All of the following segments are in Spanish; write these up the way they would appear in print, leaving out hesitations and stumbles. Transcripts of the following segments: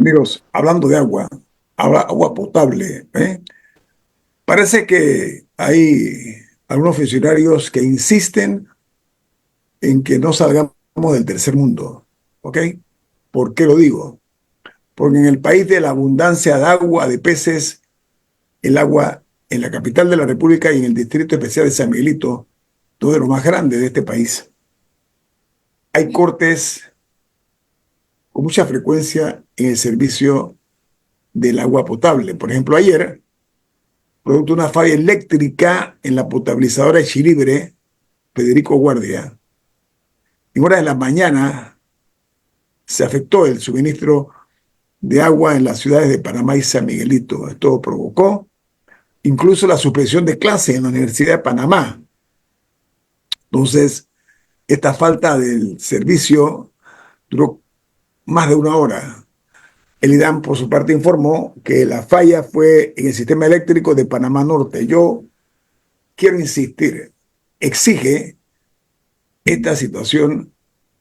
Amigos, hablando de agua, agua potable, ¿eh? Parece que hay algunos funcionarios que insisten en que no salgamos del tercer mundo, ¿ok? ¿Por qué lo digo? Porque en el país de la abundancia de agua, de peces, el agua en la capital de la República y en el Distrito Especial de San Miguelito, dos de los más grandes de este país, hay cortes con mucha frecuencia en el servicio del agua potable. Por ejemplo, ayer producto de una falla eléctrica en la potabilizadora de Chilibre, Federico Guardia. En horas de la mañana se afectó el suministro de agua en las ciudades de Panamá y San Miguelito. Esto provocó incluso la suspensión de clases en la Universidad de Panamá. Entonces, esta falta del servicio duró más de una hora. El IDAM, por su parte, informó que la falla fue en el sistema eléctrico de Panamá Norte. Yo quiero insistir, exige esta situación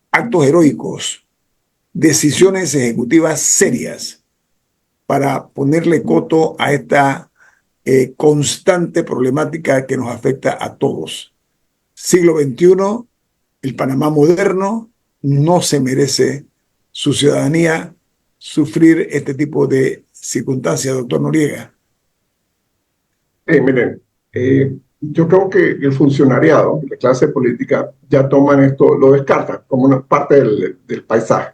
actos heroicos, decisiones ejecutivas serias para ponerle coto a esta constante problemática que nos afecta a todos. Siglo XXI, el Panamá moderno no se merece su ciudadanía sufrir este tipo de circunstancias, doctor Noriega. Miren, yo creo que el funcionariado, la clase política, ya toman esto, lo descartan como una parte del paisaje.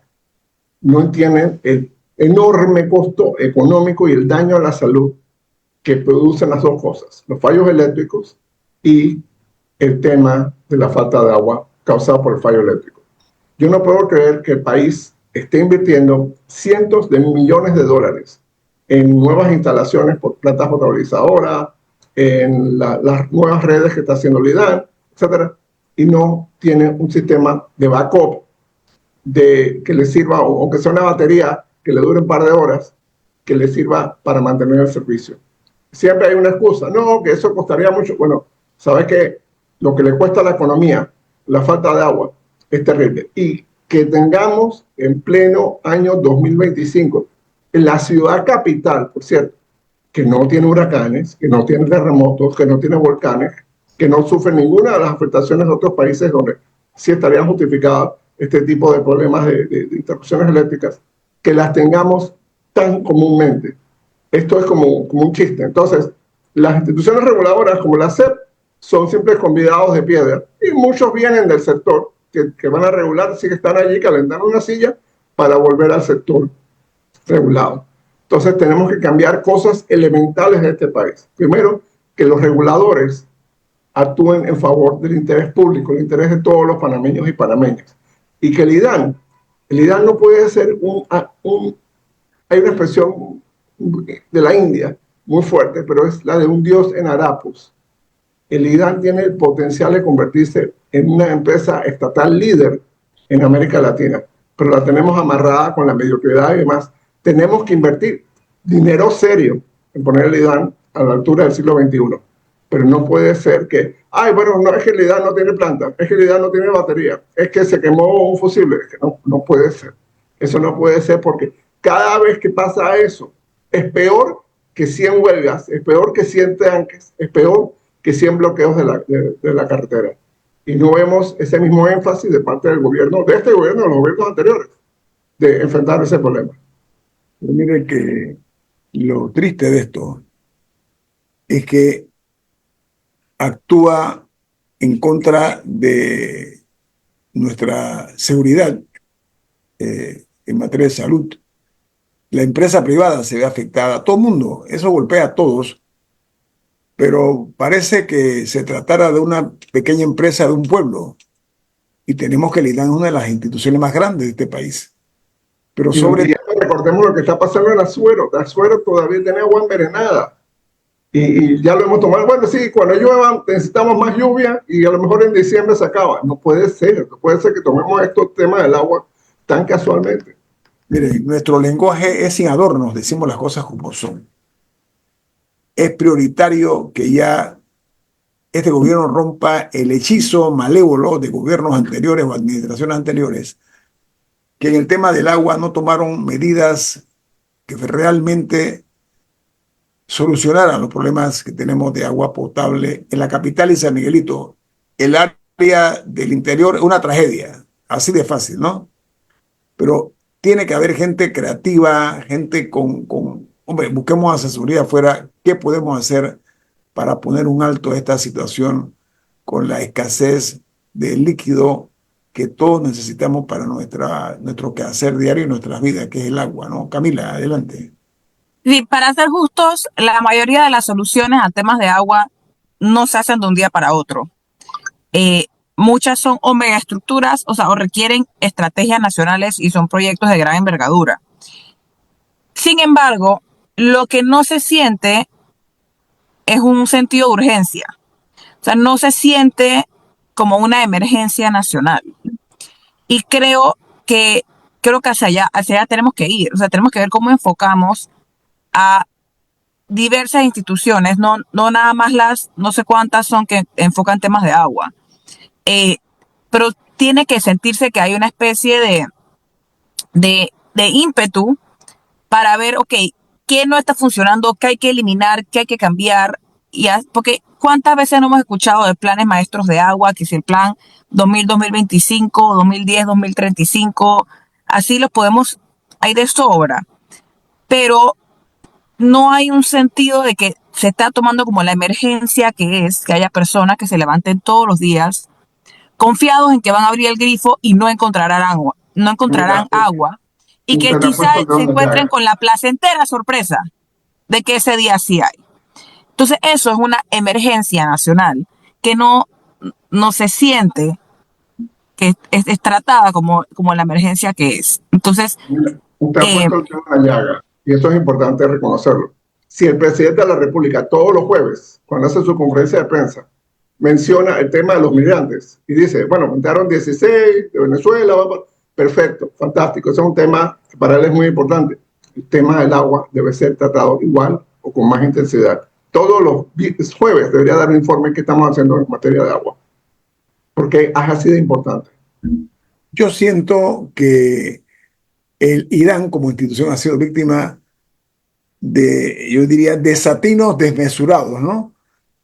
No entienden el enorme costo económico y el daño a la salud que producen las dos cosas, los fallos eléctricos y el tema de la falta de agua causada por el fallo eléctrico. Yo no puedo creer que el país esté invirtiendo cientos de millones de dólares en nuevas instalaciones por plantas potabilizadoras, en las nuevas redes que está haciendo el IDAN, etcétera, y no tiene un sistema de backup que le sirva, aunque sea una batería que le dure un par de horas, que le sirva para mantener el servicio. Siempre hay una excusa, no, que eso costaría mucho. Bueno, sabes que lo que le cuesta a la economía, la falta de agua, es terrible. Y que tengamos en pleno año 2025, en la ciudad capital, por cierto, que no tiene huracanes, que no tiene terremotos, que no tiene volcanes, que no sufre ninguna de las afectaciones de otros países donde sí estarían justificadas este tipo de problemas de interrupciones eléctricas, que las tengamos tan comúnmente. Esto es como un chiste. Entonces, las instituciones reguladoras como la SEP son simples convidados de piedra y muchos vienen del sector que van a regular, sí que están allí calentando una silla para volver al sector regulado. Entonces tenemos que cambiar cosas elementales de este país. Primero, que los reguladores actúen en favor del interés público, el interés de todos los panameños y panameñas. Y que el IDAN no puede ser hay una expresión de la India muy fuerte, pero es la de un dios en harapos. El IDAN tiene el potencial de convertirse en una empresa estatal líder en América Latina, pero la tenemos amarrada con la mediocridad y demás. Tenemos que invertir dinero serio en poner el IDAN a la altura del siglo XXI. Pero no puede ser que, bueno, no es que el IDAN no tiene planta, es que el IDAN no tiene batería, es que se quemó un fusible. Es que no puede ser. Eso no puede ser porque cada vez que pasa eso, es peor que 100 huelgas, es peor que 100 tanques, es peor que 100 bloqueos de la carretera. Y no vemos ese mismo énfasis de parte del gobierno, de este gobierno, de los gobiernos anteriores, de enfrentar ese problema. Pero mire que lo triste de esto es que actúa en contra de nuestra seguridad en materia de salud. La empresa privada se ve afectada, todo el mundo, eso golpea a todos, pero parece que se tratara de una pequeña empresa de un pueblo y tenemos que lidiar con una de las instituciones más grandes de este país. Pero Y recordemos lo que está pasando en Azuero. Azuero todavía tiene agua envenenada. Y ya lo hemos tomado. Bueno, sí, cuando llueva necesitamos más lluvia y a lo mejor en diciembre se acaba. No puede ser que tomemos estos temas del agua tan casualmente. mire, nuestro lenguaje es sin adornos, decimos las cosas como son. Es prioritario que ya este gobierno rompa el hechizo malévolo de gobiernos anteriores o administraciones anteriores, que en el tema del agua no tomaron medidas que realmente solucionaran los problemas que tenemos de agua potable en la capital y San Miguelito. El área del interior es una tragedia, así de fácil, ¿no? Pero tiene que haber gente creativa, gente hombre, busquemos asesoría afuera, ¿qué podemos hacer para poner un alto a esta situación con la escasez de líquido que todos necesitamos para nuestro quehacer diario y nuestras vidas, que es el agua, ¿no? Camila, adelante. Sí, para ser justos, la mayoría de las soluciones a temas de agua no se hacen de un día para otro. Eh, Muchas son o megaestructuras, o sea, o requieren estrategias nacionales y son proyectos de gran envergadura. Sin embargo, lo que no se siente es un sentido de urgencia. O sea, no se siente como una emergencia nacional. Y creo que hacia allá tenemos que ir. O sea, tenemos que ver cómo enfocamos a diversas instituciones, no nada más las, no sé cuántas son que enfocan temas de agua. Pero tiene que sentirse que hay una especie de ímpetu para ver, ok, qué no está funcionando, qué hay que eliminar, qué hay que cambiar. Porque cuántas veces no hemos escuchado de planes maestros de agua, que si el plan 2025, 2010, 2035, así los podemos, hay de sobra. Pero no hay un sentido de que se está tomando como la emergencia que es que haya personas que se levanten todos los días confiados en que van a abrir el grifo y no encontrarán agua, y Un que quizá terremoto de se donde encuentren caiga. con la placentera sorpresa de que ese día sí hay. Entonces eso es una emergencia nacional que no se siente que es tratada como la emergencia que es. Entonces, Mira, usted ha eh, puesto el dedo en la llaga y eso es importante reconocerlo. Si el presidente de la República todos los jueves, cuando hace su conferencia de prensa, menciona el tema de los migrantes y dice, bueno, entraron 16 de Venezuela, perfecto, fantástico, ese es un tema que para él es muy importante. El tema del agua debe ser tratado igual o con más intensidad. Todos los jueves debería dar un informe que estamos haciendo en materia de agua, porque es así de importante. Yo siento que el Irán como institución ha sido víctima de, yo diría, desatinos desmesurados, ¿no?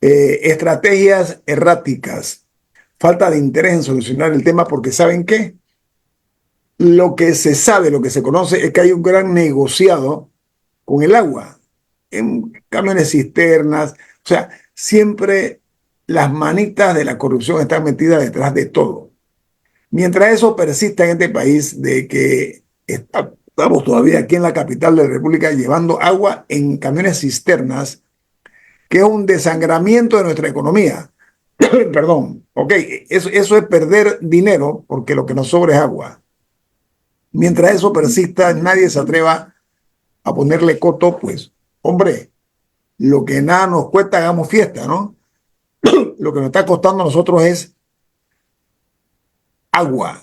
Estrategias erráticas, falta de interés en solucionar el tema porque ¿saben qué? Lo que se sabe, lo que se conoce es que hay un gran negociado con el agua, en camiones cisternas, o sea, siempre las manitas de la corrupción están metidas detrás de todo. Mientras eso persista en este país de que estamos todavía aquí en la capital de la República llevando agua en camiones cisternas, que es un desangramiento de nuestra economía. Perdón, ok, eso es perder dinero porque lo que nos sobra es agua. Mientras eso persista, nadie se atreva a ponerle coto, pues, hombre, lo que nada nos cuesta, hagamos fiesta, ¿no? Lo que nos está costando a nosotros es agua,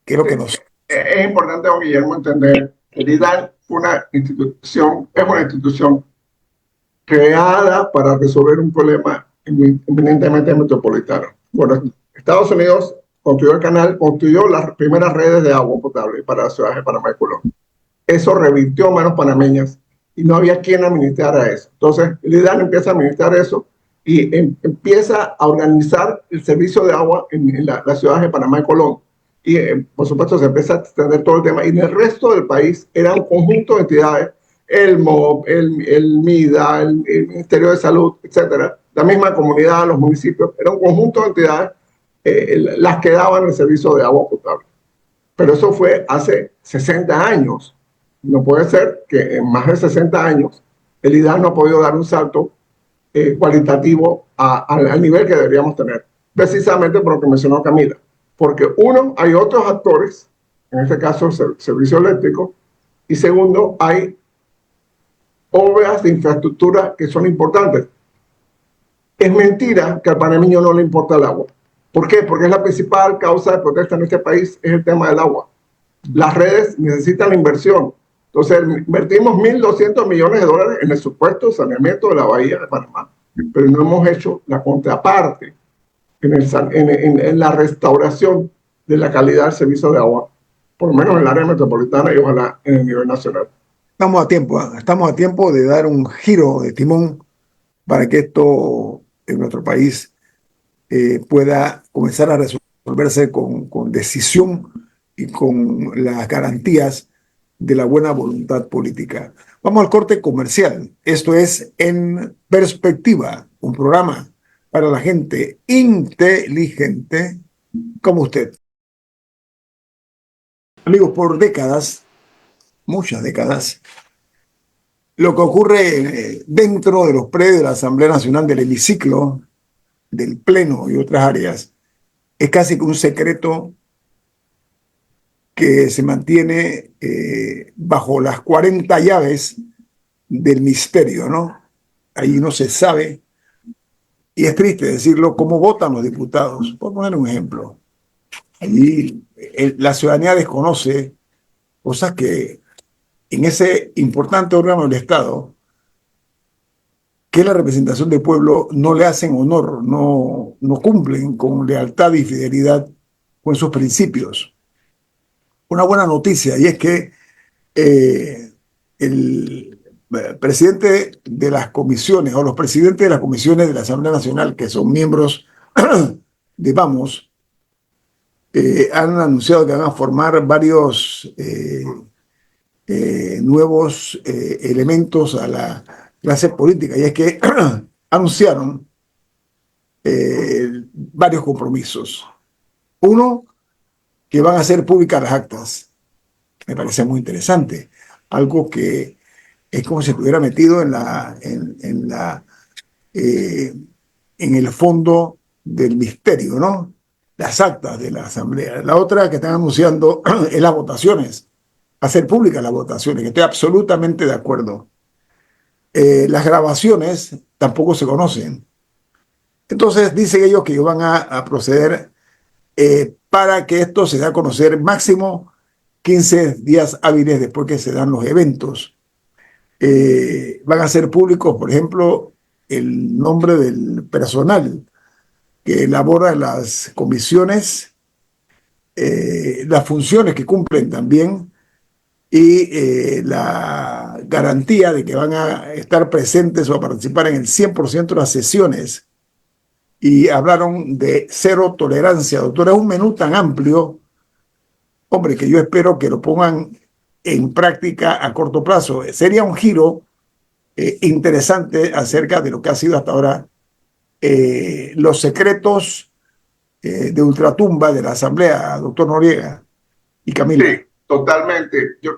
que es lo Sí, que nos... es importante, don Guillermo, entender que el IDAL es una institución creada para resolver un problema eminentemente metropolitano. Bueno, Estados Unidos construyó las primeras redes de agua potable para las ciudades de Panamá y Colón. Eso revirtió manos panameñas y no había quien administrara eso. Entonces, el IDAN empieza a administrar eso y empieza a organizar el servicio de agua en las ciudades de Panamá y Colón. Y, por supuesto, se empieza a extender todo el tema. Y en el resto del país era un conjunto de entidades, el MOB, el MIDA, el Ministerio de Salud, etcétera, la misma comunidad, los municipios, era un conjunto de entidades las que daban el servicio de agua potable. Pero eso fue hace 60 años. No puede ser que en más de 60 años el IDAN no ha podido dar un salto cualitativo al nivel que deberíamos tener, precisamente por lo que mencionó Camila. Porque uno, hay otros actores, en este caso el servicio eléctrico, y segundo, hay obras de infraestructura que son importantes. Es mentira que al panameño no le importa el agua. ¿Por qué? Porque es la principal causa de protesta en este país, es el tema del agua. Las redes necesitan la inversión. Entonces, invertimos 1.200 millones de dólares en el supuesto saneamiento de la bahía de Panamá, pero no hemos hecho la contraparte en la restauración de la calidad del servicio de agua, por lo menos en el área metropolitana y ojalá en el nivel nacional. Estamos a tiempo, ¿ah? Estamos a tiempo de dar un giro de timón para que esto en nuestro país pueda comenzar a resolverse con decisión y con las garantías de la buena voluntad política. Vamos al corte comercial. Esto es En Perspectiva, un programa para la gente inteligente como usted. Amigos, por décadas, muchas décadas, lo que ocurre dentro de los predios de la Asamblea Nacional, del hemiciclo, del Pleno y otras áreas, es casi que un secreto que se mantiene bajo las 40 llaves del misterio, ¿no? Ahí no se sabe, y es triste decirlo, cómo votan los diputados. Por poner un ejemplo, allí la ciudadanía desconoce cosas que en ese importante órgano del Estado, que es la representación del pueblo, no le hacen honor, no cumplen con lealtad y fidelidad con sus principios. Una buena noticia, y es que el presidente de las comisiones o los presidentes de las comisiones de la Asamblea Nacional, que son miembros de Vamos, han anunciado que van a formar varios nuevos elementos a la clase política, y es que anunciaron varios compromisos. Uno, que van a hacer públicas las actas. Me parece muy interesante. Algo que es como si estuviera metido eh, en el fondo del misterio, ¿no? Las actas de la Asamblea. La otra que están anunciando es las votaciones, hacer públicas las votaciones, que estoy absolutamente de acuerdo. Las grabaciones tampoco se conocen. Entonces dicen ellos que van a proceder para que esto se dé a conocer máximo 15 días hábiles después que se dan los eventos. Van a ser públicos, por ejemplo, el nombre del personal que elabora las comisiones, las funciones que cumplen también, y la garantía de que van a estar presentes o a participar en el 100% de las sesiones. Y hablaron de cero tolerancia. Doctora, es un menú tan amplio, hombre, que yo espero que lo pongan en práctica a corto plazo. Sería un giro interesante acerca de lo que ha sido hasta ahora los secretos de ultratumba de la Asamblea, doctor Noriega y Camila. Sí, totalmente. Yo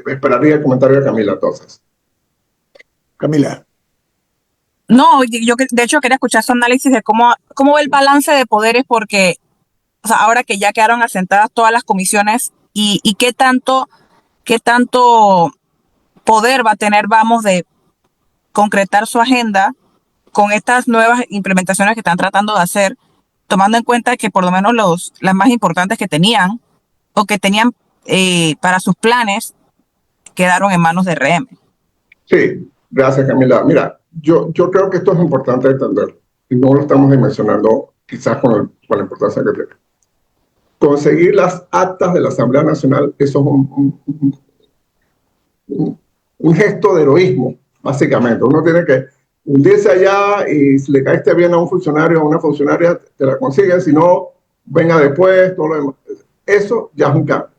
esperaría el comentario de Camila entonces. Camila. No, yo de hecho quería escuchar su análisis de cómo ve el balance de poderes, porque o sea, ahora que ya quedaron asentadas todas las comisiones y qué tanto poder va a tener Vamos de concretar su agenda con estas nuevas implementaciones que están tratando de hacer, tomando en cuenta que por lo menos las más importantes que tenían o que tenían para sus planes quedaron en manos de RM. Sí, gracias Camila. Mira, yo creo que esto es importante entender y no lo estamos dimensionando quizás con la importancia que tiene. Conseguir las actas de la Asamblea Nacional, eso es un gesto de heroísmo, básicamente. Uno tiene que hundirse allá y si le caíste bien a un funcionario o a una funcionaria, te la consiguen, si no, venga después, todo lo demás. Eso ya es un cambio.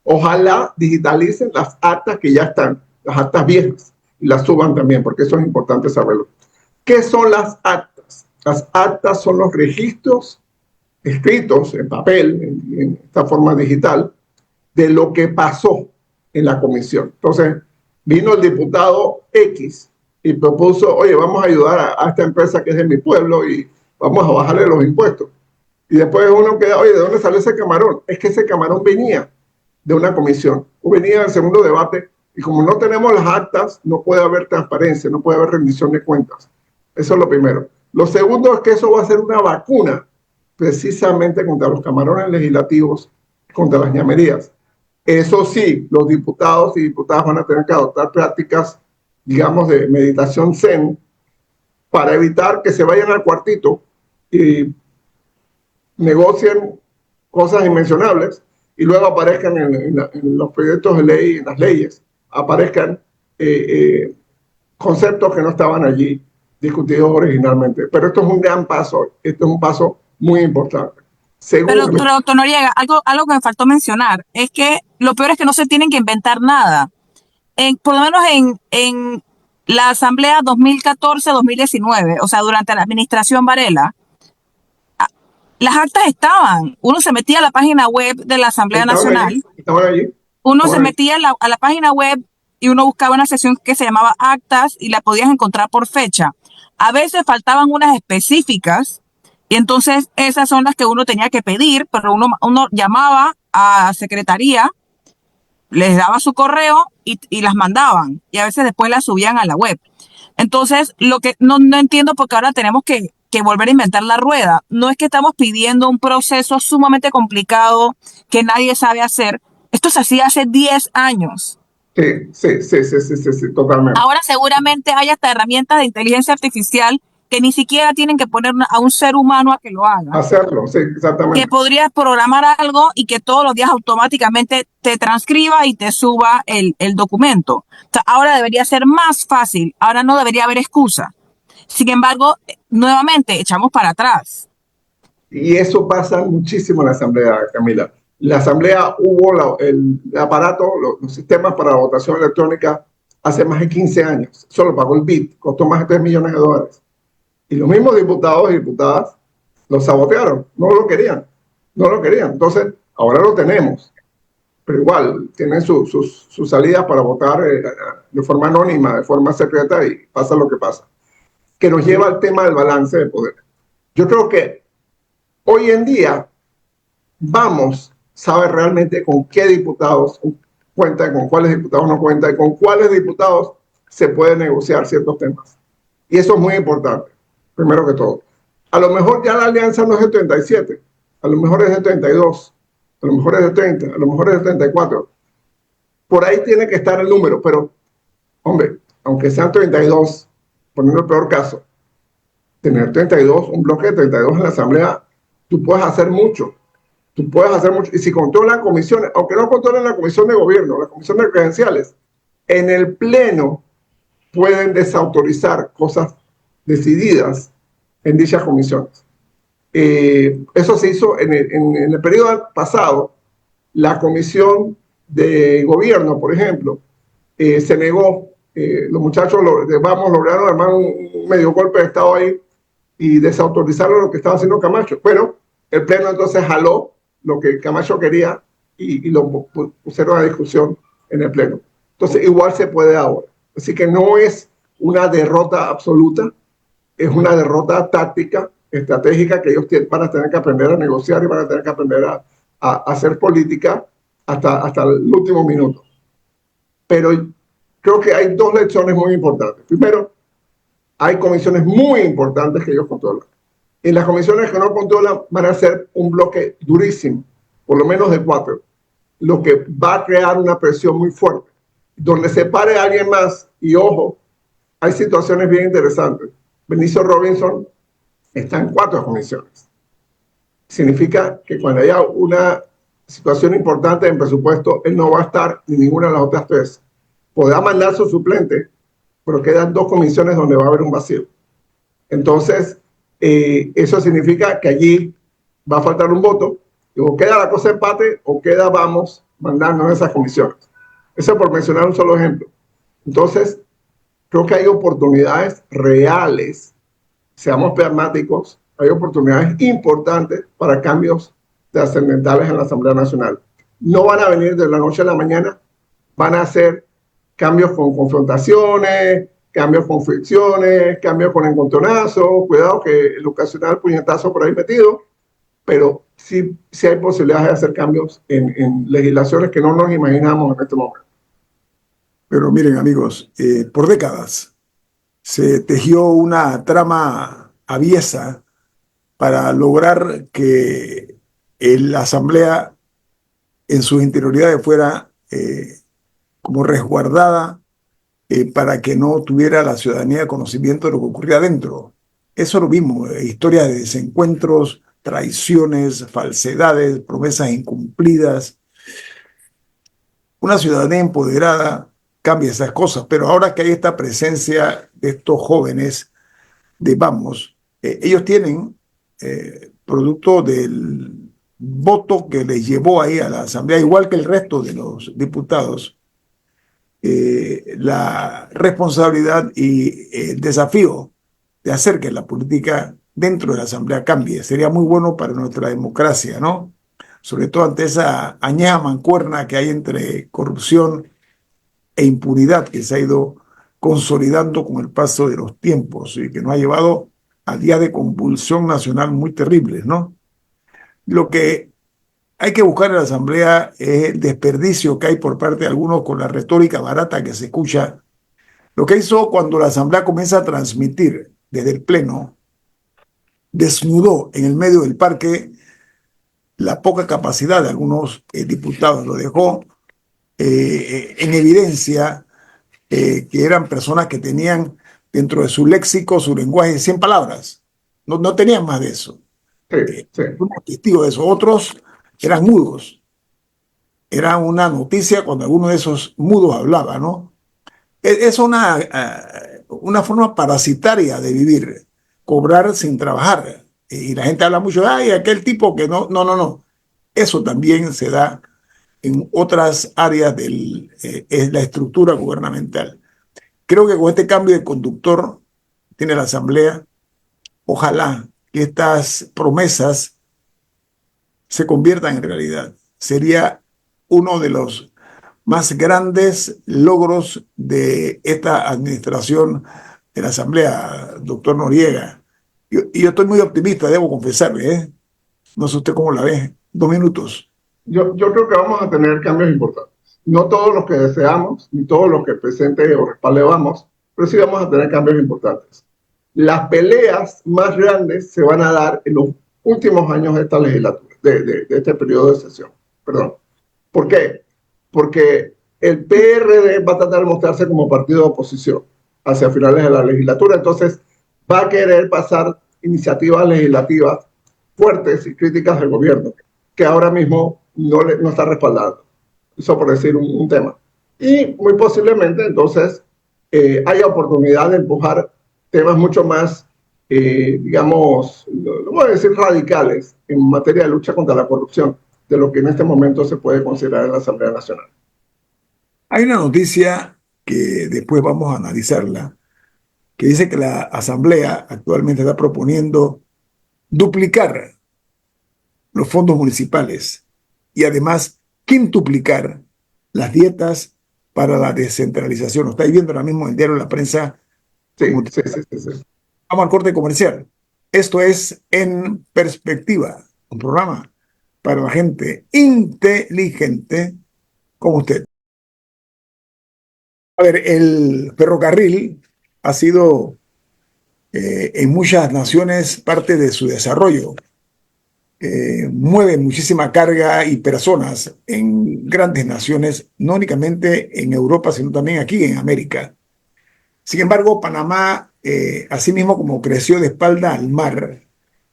Ojalá digitalicen las actas que ya están, las actas viejas, y las suban también, porque eso es importante saberlo. ¿Qué son las actas? Las actas son los registros escritos en papel, en esta forma digital, de lo que pasó en la comisión. Entonces, vino el diputado X y propuso, oye, vamos a ayudar a esta empresa que es de mi pueblo y vamos a bajarle los impuestos. Y después uno queda, oye, ¿de dónde salió ese camarón? Es que ese camarón venía de una comisión, o venía del segundo debate, y como no tenemos las actas, no puede haber transparencia, no puede haber rendición de cuentas. Eso es lo primero. Lo segundo es que eso va a ser una vacuna precisamente contra los camarones legislativos, contra las ñamerías. Eso sí, los diputados y diputadas van a tener que adoptar prácticas, digamos, de meditación zen para evitar que se vayan al cuartito y negocien cosas inmencionables y luego aparezcan en los proyectos de ley, en las leyes, aparezcan conceptos que no estaban allí discutidos originalmente. Pero esto es un gran paso, esto es un paso muy importante. Pero, Segundo, doctor Noriega, algo que me faltó mencionar es que lo peor es que no se tienen que inventar nada. Por lo menos en la Asamblea 2014-2019, o sea, durante la administración Varela, las actas estaban. Uno se metía a la página web de la Asamblea Nacional, estaban allí. uno se metía a la página web y uno buscaba una sección que se llamaba actas y la podías encontrar por fecha. A veces faltaban unas específicas y entonces esas son las que uno tenía que pedir, pero uno llamaba a secretaría, les daba su correo y las mandaban y a veces después las subían a la web. Entonces, lo que no entiendo porque ahora tenemos que volver a inventar la rueda. No es que estamos pidiendo un proceso sumamente complicado que nadie sabe hacer. Esto se hacía hace 10 años. Sí, totalmente. Ahora seguramente hay hasta herramientas de inteligencia artificial que ni siquiera tienen que poner a un ser humano a que lo haga. Hacerlo, sí, exactamente. Que podrías programar algo y que todos los días automáticamente te transcriba y te suba el documento. O sea, ahora debería ser más fácil, ahora no debería haber excusa. Sin embargo, nuevamente echamos para atrás. Y eso pasa muchísimo en la Asamblea, Camila. La Asamblea hubo el aparato, los sistemas para la votación electrónica hace más de 15 años. Solo pagó el BID, costó más de $3 millones. Y los mismos diputados y diputadas lo sabotearon, no lo querían. Entonces, ahora lo tenemos. Pero igual, tienen sus salidas para votar de forma anónima, de forma secreta, y pasa lo que pasa. Que nos lleva al tema del balance de poder. Yo creo que hoy en día sabe realmente con qué diputados cuenta, con cuáles diputados no cuenta y con cuáles diputados se puede negociar ciertos temas. Y eso es muy importante, primero que todo. A lo mejor ya la alianza no es de 37, a lo mejor es de 32, a lo mejor es de 30, a lo mejor es de 34. Por ahí tiene que estar el número, pero, hombre, aunque sean 32, poniendo el peor caso, tener 32, un bloque de 32 en la Asamblea, tú puedes hacer mucho. Y si controlan comisiones, aunque no controlen la comisión de gobierno, la comisión de credenciales, en el pleno pueden desautorizar cosas decididas en dichas comisiones. Eso se hizo en el periodo pasado. La comisión de gobierno, por ejemplo, se negó. Los muchachos lograron armar un medio golpe de Estado ahí y desautorizaron lo que estaba haciendo Camacho. Pero el pleno entonces jaló lo que Camacho quería y lo pusieron a discusión en el pleno. Entonces igual se puede ahora. Así que no es una derrota absoluta, es una derrota táctica, estratégica, que ellos van a tener que aprender a negociar y van a tener que aprender a hacer política hasta el último minuto. Pero creo que hay dos lecciones muy importantes. Primero, hay comisiones muy importantes que ellos controlan. Y las comisiones que no controlan van a ser un bloque durísimo, por lo menos de 4, lo que va a crear una presión muy fuerte. Donde se pare alguien más, y ojo, hay situaciones bien interesantes. Benicio Robinson está en 4 comisiones. Significa que cuando haya una situación importante en presupuesto, él no va a estar en ninguna de las otras 3. Podrá mandar su suplente, pero quedan 2 comisiones donde va a haber un vacío. Entonces, eso significa que allí va a faltar un voto, y o queda la cosa empate o queda vamos mandando en esas comisiones. Eso por mencionar un solo ejemplo. Entonces, creo que hay oportunidades reales, seamos pragmáticos, hay oportunidades importantes para cambios trascendentales en la Asamblea Nacional. No van a venir de la noche a la mañana, van a ser cambios con confrontaciones, cambios con fricciones, cambios con encontronazos, cuidado que el ocasional puñetazo por ahí metido, pero sí hay posibilidades de hacer cambios en legislaciones que no nos imaginamos en este momento. Pero miren, amigos, por décadas se tejió una trama aviesa para lograr que la Asamblea en sus interioridades fuera como resguardada para que no tuviera la ciudadanía conocimiento de lo que ocurría adentro. Eso lo vimos, historias de desencuentros, traiciones, falsedades, promesas incumplidas. Una ciudadanía empoderada cambie esas cosas. Pero ahora que hay esta presencia de estos jóvenes de Vamos, ellos tienen, producto del voto que les llevó ahí a la Asamblea, igual que el resto de los diputados, la responsabilidad y el desafío de hacer que la política dentro de la Asamblea cambie. Sería muy bueno para nuestra democracia, ¿no? Sobre todo ante esa añeja mancuerna que hay entre corrupción e impunidad que se ha ido consolidando con el paso de los tiempos y que nos ha llevado a días de convulsión nacional muy terribles, ¿no? Lo que hay que buscar en la Asamblea es el desperdicio que hay por parte de algunos con la retórica barata que se escucha. Lo que hizo cuando la Asamblea comienza a transmitir desde el Pleno, desnudó en el medio del parque la poca capacidad de algunos diputados, lo dejó en evidencia que eran personas que tenían dentro de su léxico, su lenguaje, 100 palabras. No, no tenían más de eso. Sí, sí. Fuimos testigos de eso. Otros eran mudos. Era una noticia cuando alguno de esos mudos hablaba, ¿no? Es una forma parasitaria de vivir, cobrar sin trabajar. Y la gente habla mucho, ay, aquel tipo que no, no, no, no. Eso también se da en otras áreas de la estructura gubernamental. Creo que con este cambio de conductor tiene la Asamblea, ojalá que estas promesas se conviertan en realidad. Sería uno de los más grandes logros de esta administración de la Asamblea, doctor Noriega. Y yo estoy muy optimista, debo confesarle, ¿eh? No sé usted cómo la ve. 2 minutos. Yo creo que vamos a tener cambios importantes. No todos los que deseamos, ni todos los que presente o respalde vamos, pero sí vamos a tener cambios importantes. Las peleas más grandes se van a dar en los últimos años de esta legislatura, de este periodo de sesión. Perdón. ¿Por qué? Porque el PRD va a tratar de mostrarse como partido de oposición hacia finales de la legislatura, entonces va a querer pasar iniciativas legislativas fuertes y críticas del gobierno, que ahora mismo no está respaldando. Eso por decir un tema. Y muy posiblemente entonces haya oportunidad de empujar temas mucho más, digamos, no voy a decir radicales en materia de lucha contra la corrupción, de lo que en este momento se puede considerar en la Asamblea Nacional. Hay una noticia que después vamos a analizarla, que dice que la Asamblea actualmente está proponiendo duplicar los fondos municipales y además quintuplicar las dietas para la descentralización. Lo estáis viendo ahora mismo en el diario de la prensa. Sí, sí, sí, sí, sí. Vamos al corte comercial. Esto es En Perspectiva, un programa para la gente inteligente como usted. A ver, el ferrocarril ha sido en muchas naciones parte de su desarrollo. Mueve muchísima carga y personas en grandes naciones, no únicamente en Europa, sino también aquí en América. Sin embargo, Panamá, asimismo como creció de espalda al mar,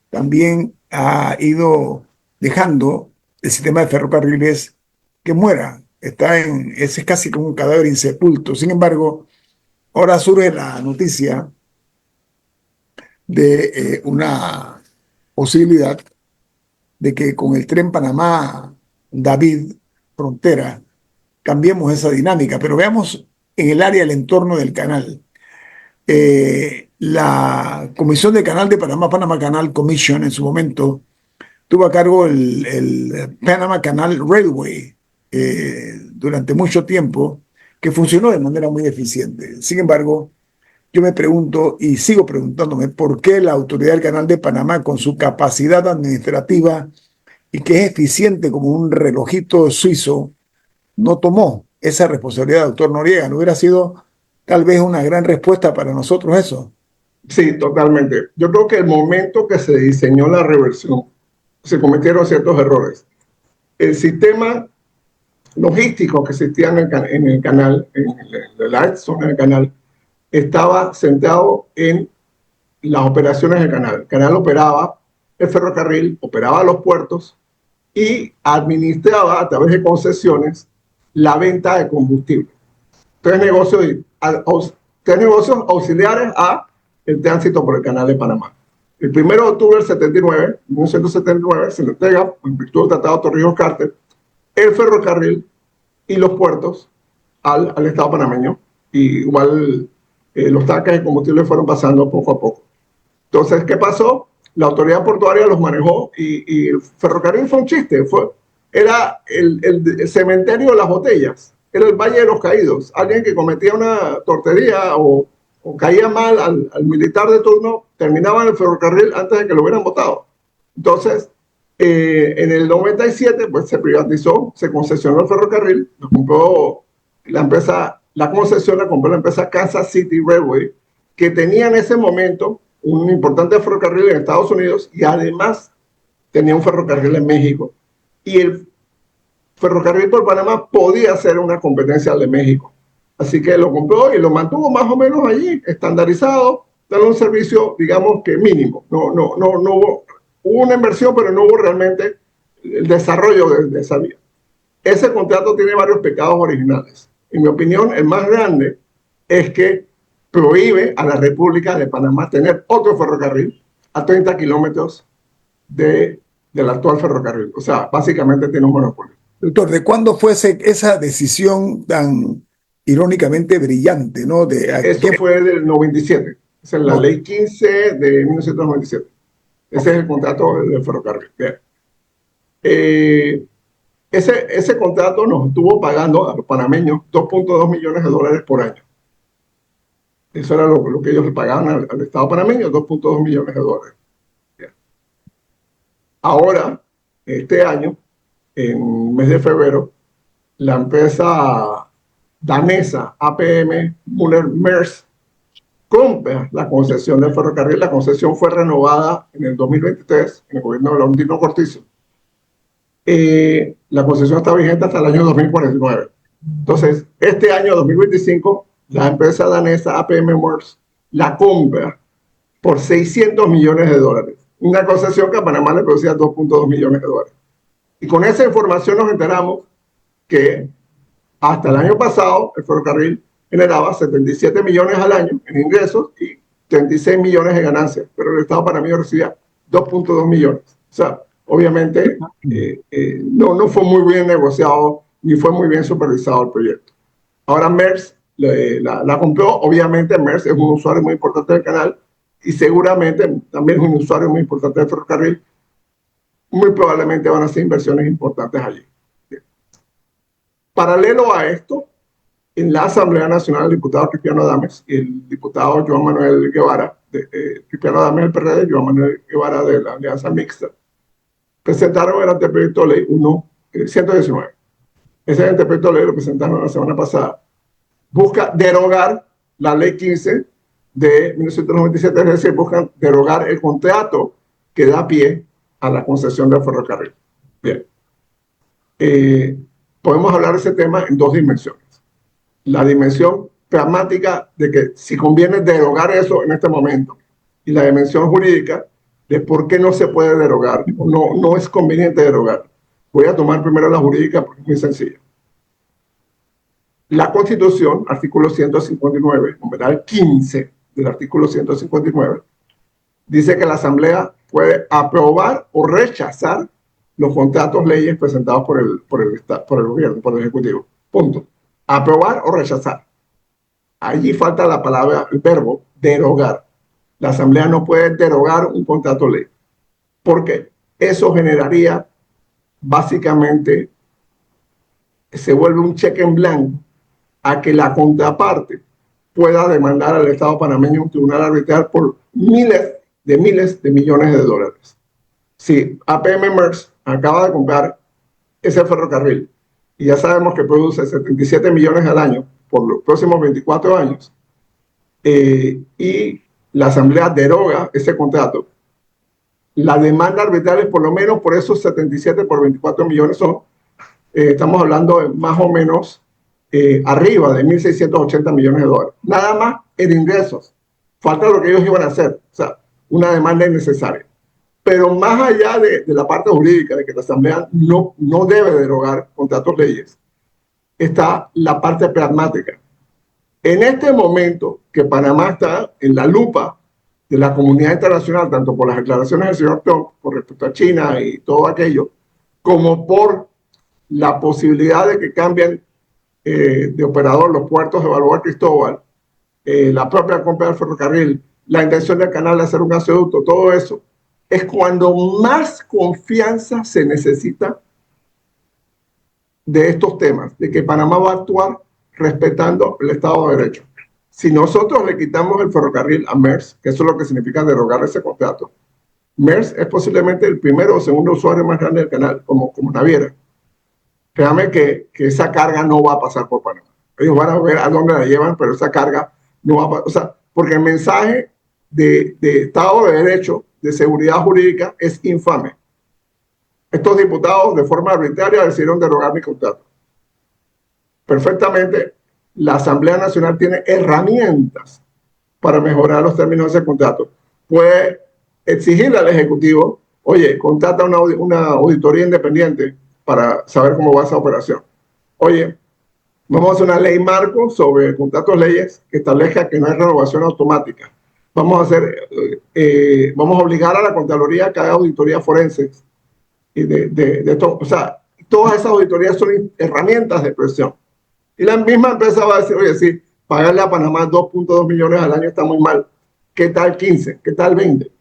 también ha ido dejando el sistema de ferrocarriles que muera. Es casi como un cadáver insepulto. Sin embargo, ahora surge la noticia de una posibilidad de que con el tren Panamá-David Frontera cambiemos esa dinámica, pero veamos en el área, el entorno del canal. La Comisión de Canal de Panamá, Panama Canal Commission, en su momento, tuvo a cargo el Panama Canal Railway durante mucho tiempo, que funcionó de manera muy eficiente. Sin embargo, yo me pregunto y sigo preguntándome por qué la Autoridad del Canal de Panamá, con su capacidad administrativa y que es eficiente como un relojito suizo, no tomó esa responsabilidad, doctor Noriega. ¿No hubiera sido tal vez una gran respuesta para nosotros eso? Sí, totalmente. Yo creo que el momento que se diseñó la reversión, se cometieron ciertos errores. El sistema logístico que existía en el canal, en la zona del canal, estaba centrado en las operaciones del canal. El canal operaba el ferrocarril, operaba los puertos y administraba a través de concesiones la venta de combustible. tres negocios auxiliares a el tránsito por el Canal de Panamá. El 1 de octubre del 79, 1979, se le entrega, en virtud del Tratado de Torrijos-Carter, el ferrocarril y los puertos al Estado panameño. Y igual los tanques de combustible fueron pasando poco a poco. Entonces, ¿qué pasó? La autoridad portuaria los manejó y el ferrocarril fue un chiste. Era el cementerio de las botellas. Era el Valle de los Caídos. Alguien que cometía una tortería o caía mal al militar de turno, terminaba en el ferrocarril antes de que lo hubieran votado. Entonces, en el 97, pues se privatizó, se concesionó el ferrocarril, lo compró la empresa, la concesión la compró la empresa Kansas City Railway, que tenía en ese momento un importante ferrocarril en Estados Unidos y además tenía un ferrocarril en México. Y el ferrocarril por Panamá podía ser una competencia al de México. Así que lo compró y lo mantuvo más o menos allí, estandarizado, dando un servicio, digamos que mínimo. No hubo una inversión, pero no hubo realmente el desarrollo de esa vía. Ese contrato tiene varios pecados originales. En mi opinión, el más grande es que prohíbe a la República de Panamá tener otro ferrocarril a 30 kilómetros del actual ferrocarril. O sea, básicamente tiene un monopolio. Doctor, ¿de cuándo fue esa decisión tan irónicamente brillante, ¿no? Eso fue del 97. Esa es la ley 15 de 1997. Ese es el contrato del ferrocarril. Ese contrato nos estuvo pagando a los panameños $2.2 millones por año. Eso era lo que ellos le pagaban al Estado panameño, $2.2 millones. Ahora, este año, en el mes de febrero, la empresa danesa APM Møller-Mærsk compra la concesión del ferrocarril. La concesión fue renovada en el 2023 en el gobierno de Laurentino Cortizo. La concesión está vigente hasta el año 2049. Entonces, este año 2025, la empresa danesa APM Møller la compra por $600 millones. Una concesión que a Panamá le producía $2.2 millones. Y con esa información nos enteramos que hasta el año pasado el ferrocarril generaba 77 millones al año en ingresos y 36 millones de ganancias, pero el Estado panameño recibía 2.2 millones. O sea, obviamente no fue muy bien negociado ni fue muy bien supervisado el proyecto. Ahora Mærsk la compró. Obviamente Mærsk es un usuario muy importante del canal y seguramente también es un usuario muy importante del ferrocarril. Muy probablemente van a hacer inversiones importantes allí. Paralelo a esto, en la Asamblea Nacional, el diputado Cristiano Adames y el diputado Joan Manuel Guevara, Cristiano Adames del PRD, Joan Manuel Guevara de la Alianza Mixta, presentaron el anteproyecto de ley 119. Ese anteproyecto de ley lo presentaron la semana pasada. Busca derogar la ley 15 de 1997, es decir, buscan derogar el contrato que da pie a la concesión del ferrocarril. Bien. Podemos hablar de ese tema en dos dimensiones. La dimensión pragmática de que si conviene derogar eso en este momento y la dimensión jurídica de por qué no se puede derogar, no es conveniente derogar. Voy a tomar primero la jurídica porque es muy sencilla. La Constitución, artículo 159, numeral 15 del artículo 159, dice que la Asamblea puede aprobar o rechazar los contratos leyes presentados por el gobierno, por el Ejecutivo. Punto. Aprobar o rechazar. Allí falta la palabra, el verbo, derogar. La Asamblea no puede derogar un contrato ley. Porque eso generaría, básicamente, se vuelve un cheque en blanco a que la contraparte pueda demandar al Estado panameño un tribunal arbitral por miles de millones de dólares. Si APM Mærsk acaba de comprar ese ferrocarril y ya sabemos que produce 77 millones al año por los próximos 24 años, y la Asamblea deroga ese contrato, la demanda arbitral es por lo menos por esos 77 por 24 millones estamos hablando de más o menos arriba de 1.680 millones de dólares. Nada más en ingresos. Falta lo que ellos iban a hacer. O sea, una demanda innecesaria. Pero más allá de la parte jurídica, de que la Asamblea no debe derogar contratos leyes, está la parte pragmática. En este momento que Panamá está en la lupa de la comunidad internacional, tanto por las declaraciones del señor Trump con respecto a China y todo aquello, como por la posibilidad de que cambien de operador los puertos de Balboa Cristóbal, la propia compra del ferrocarril, la intención del canal de hacer un gasoducto, todo eso, es cuando más confianza se necesita de estos temas, de que Panamá va a actuar respetando el Estado de Derecho. Si nosotros le quitamos el ferrocarril a Maersk, que eso es lo que significa derogar ese contrato, Maersk es posiblemente el primero o segundo usuario más grande del canal, como naviera. Créame que esa carga no va a pasar por Panamá. Ellos van a ver a dónde la llevan, pero esa carga no va a pasar. O sea, porque el mensaje de Estado de Derecho, de seguridad jurídica, es infame. Estos diputados, de forma arbitraria, decidieron derogar mi contrato. Perfectamente, la Asamblea Nacional tiene herramientas para mejorar los términos de ese contrato. Puede exigirle al Ejecutivo, oye, contrata una auditoría independiente para saber cómo va esa operación. Oye, vamos a hacer una ley marco sobre contratos leyes que establezca que no hay renovación automática. Vamos a obligar a la Contraloría a que haga auditoría forense. Y de todo, o sea, todas esas auditorías son herramientas de presión. Y la misma empresa va a decir, oye, sí, pagarle a Panamá 2.2 millones al año está muy mal. ¿Qué tal 15? ¿Qué tal 20?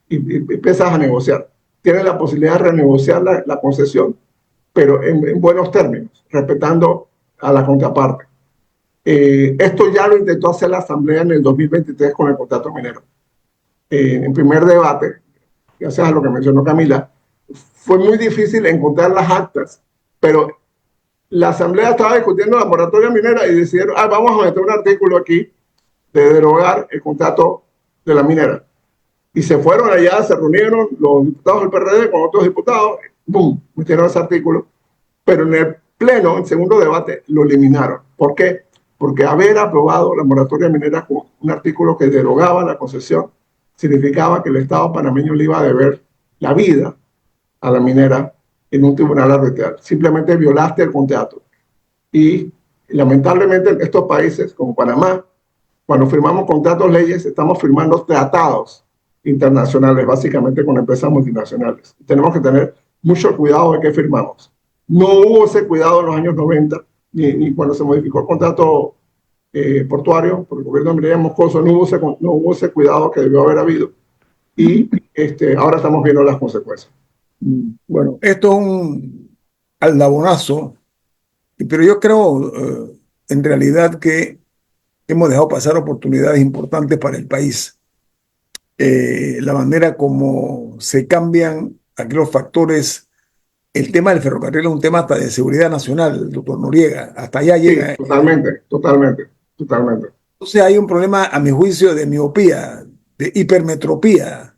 Y empiezas a negociar. Tienes la posibilidad de renegociar la concesión, pero en buenos términos, respetando a la contraparte. Esto ya lo intentó hacer la Asamblea en el 2023 con el contrato minero. En primer debate, gracias a lo que mencionó Camila, fue muy difícil encontrar las actas, pero la Asamblea estaba discutiendo la moratoria minera y decidieron, vamos a meter un artículo aquí de derogar el contrato de la minera. Y se fueron allá, se reunieron los diputados del PRD con otros diputados, ¡boom!, metieron ese artículo, pero en el pleno, en segundo debate, lo eliminaron. ¿Por qué? Porque haber aprobado la moratoria minera con un artículo que derogaba la concesión significaba que el Estado panameño le iba a deber la vida a la minera en un tribunal arbitral. Simplemente violaste el contrato. Y lamentablemente en estos países, como Panamá, cuando firmamos contratos leyes, estamos firmando tratados internacionales, básicamente con empresas multinacionales. Tenemos que tener mucho cuidado de qué firmamos. No hubo ese cuidado en los años 90, ni cuando se modificó el contrato portuario por el gobierno de Mireya Moscoso, no hubo ese cuidado que debió haber habido. Y ahora estamos viendo las consecuencias. Bueno, esto es un aldabonazo, pero yo creo en realidad que hemos dejado pasar oportunidades importantes para el país. La manera como se cambian aquí los factores. El tema del ferrocarril es un tema hasta de seguridad nacional, doctor Noriega. Hasta allá llega. Sí, totalmente. Entonces hay un problema, a mi juicio, de miopía, de hipermetropía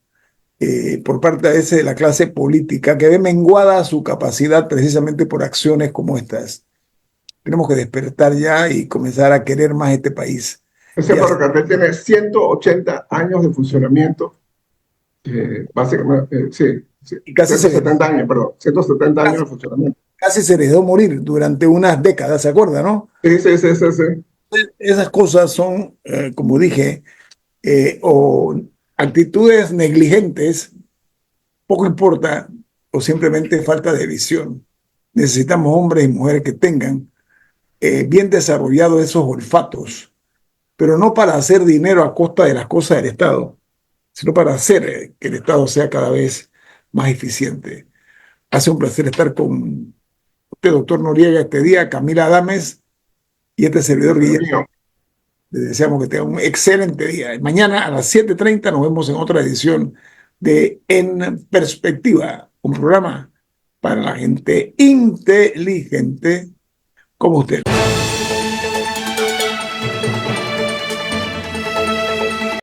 por parte a veces de la clase política que ve menguada su capacidad precisamente por acciones como estas. Tenemos que despertar ya y comenzar a querer más este país. Ese ferrocarril tiene 180 años de funcionamiento, básicamente, sí. Y casi 170 años, perdón, 170 años de funcionamiento. Casi se le dejó morir durante unas décadas, ¿se acuerda, no? Sí. Esas cosas son, como dije, o actitudes negligentes, poco importa, o simplemente falta de visión. Necesitamos hombres y mujeres que tengan bien desarrollados esos olfatos, pero no para hacer dinero a costa de las cosas del Estado, sino para hacer que el Estado sea cada vez más eficiente. Hace un placer estar con usted, doctor Noriega, este día, Camila Adames y este servidor Guillermo. Le deseamos que tenga un excelente día. Mañana a las 7:30 nos vemos en otra edición de En Perspectiva, un programa para la gente inteligente como usted.